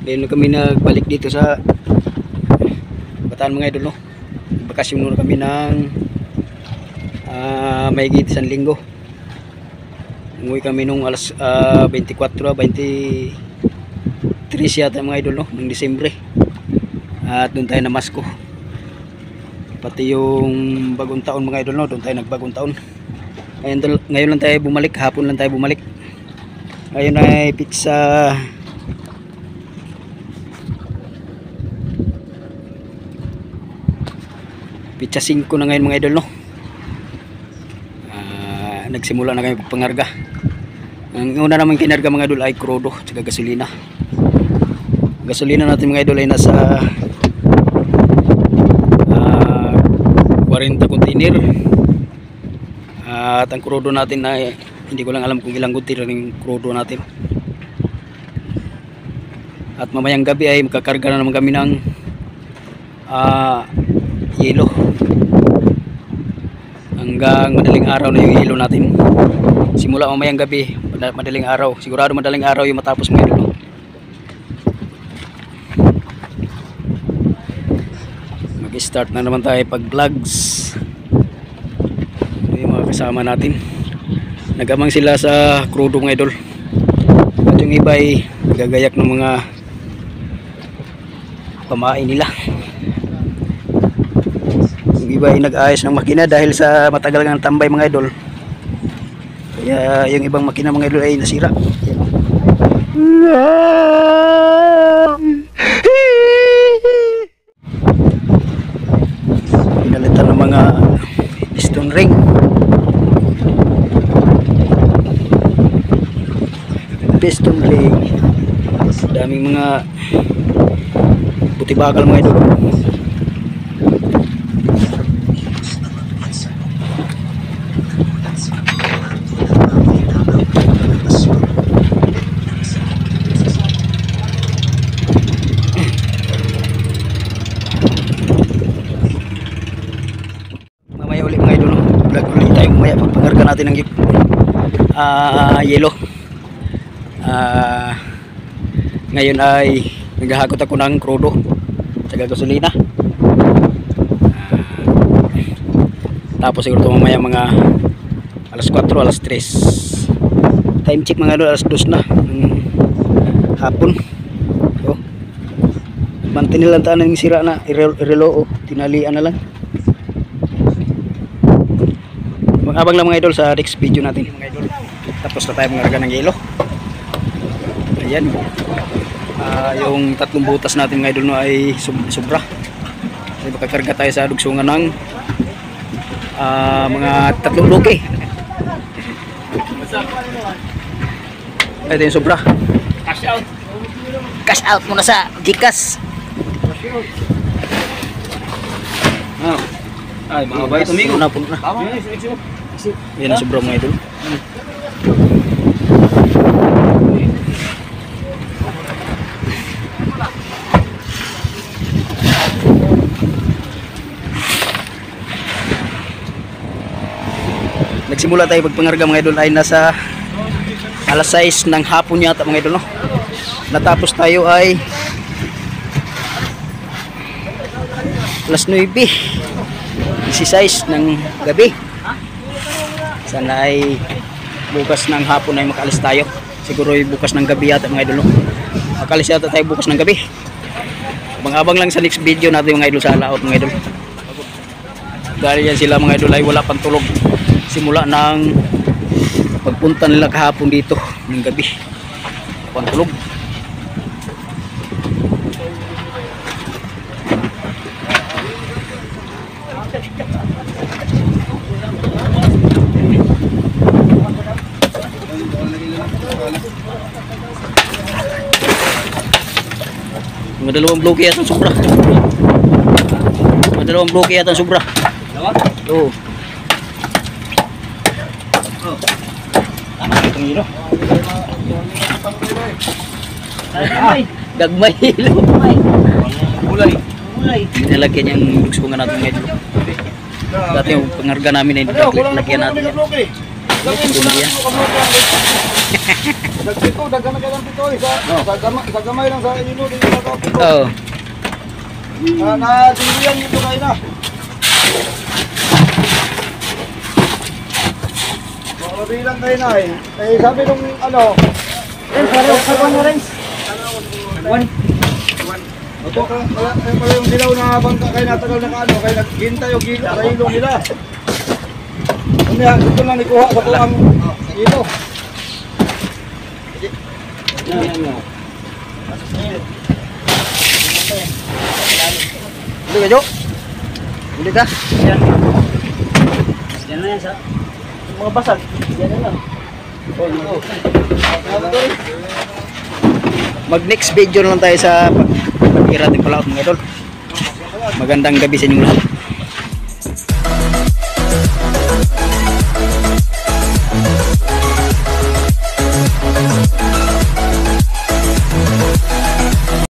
Ngayon na kami nagbalik dito sa Bataan mga idol, no? Bakasyon muna kami ng mahigit isang linggo. Umuwi kami nung alas 24, 23 yata mga idol, no? Ng Disyembre. At doon tayo namasko. Pati yung bagong taon mga idol, no? Doon tayo nagbagong taon. Ngayon lang tayo bumalik, hapon lang tayo bumalik. Ngayon ay pizza pizza 5 na ngayon mga idol, no? Nagsimula na kami pagpangarga. Ang una naman kinarga mga idol ay krudo at gasolina. Gasolina natin mga idol ay nasa 40 container. At ang krudo natin ay hindi ko lang alam kung ilang container yung krudo natin. At mamayang gabi ay makakarga na naman kami ng yelo. Hanggang madaling araw na yung yelo natin. Simula mamayang gabi, madaling araw. Sigurado madaling araw yung matapos mga idol. Mag-start na naman tayo pag vlogs. Ito yung mga kasama natin. Nagamang sila sa krudo mga idol. At yung iba ay nagagayak ng mga pamain nila. Yung iba ay nag-ayos ng makina dahil sa matagal ng tambay mga idol. Kaya yung ibang makina mga idol ay nasira. Pinalitan ng mga piston ring. Piston ring. Daming mga buti bakal mga idol. Mamaya ulit mga idol, vlog ulit tayo mamaya pagpangarga natin ng yelo. Ngayon ay naghahakot ako ng krudo at gasolina. Tapos siguro ito mamaya mga alas 4, alas 3. Time check mga idol, alas 2 na hapon. So, mantinilan tayo ng sira na irelo, tinalian na lang. Mag-abang lang mga idol sa next video natin mga idol. Tapos na tayo mangarga ng yelo. Ayan. Yung tatlong butas natin mga idol, no, ay sobra. Kasi makakarga tayo sa dugsungan ng mga tatlong bloke. Ito yung sobra. Cash out. Cash out muna sa Gcash. Ay, mga bay, tumigo na po na. Yan ang sobra mga idol. Nagsimula tayo pagpangarga mga idol ay nasa alas 6 ng hapon yata mga idol, no? Natapos tayo ay alas 9:16 ng gabi. Sana ay bukas ng hapon ay makaalis tayo. Siguro ay bukas ng gabi yata mga idol, no? Makaalis yata tayo bukas ng gabi. Abang-abang lang sa next video natin mga idol sa laot mga idol. Dahil yan sila mga idol ay wala pang tulog simula ng pagpunta nila kahapon dito ng gabi. Pang tulog. Madalawang bloke yata sobra. Madalawang bloke yata sobra. Oo. Hilo. Gagmay hilo. Ulay. Nilagyan yung dugsungan natin ngayon. Dati yung pangarga namin ay lagyan natin yan. Kuliya. Nagpito, dagan na kailang pito. Sa gamay lang sa inyo. Dito na ka pito. Oo. Nadiliyan nito kayo na. Bilang kayo na eh. Eh sabi nung ano. Ito ka, wala yung dilaw na bangka kayo natagal na kaano. Kaya naghintay yung gila sa ilong nila. Kaya dito lang ikuha sa pulang ilo. Huli ka, Jo? Huli ka? Yan na yan sa mga basag. Yan na lang. Mag next video na lang tayo sa pag-irating palaot mga idol. Magandang gabi sa inyong lahat.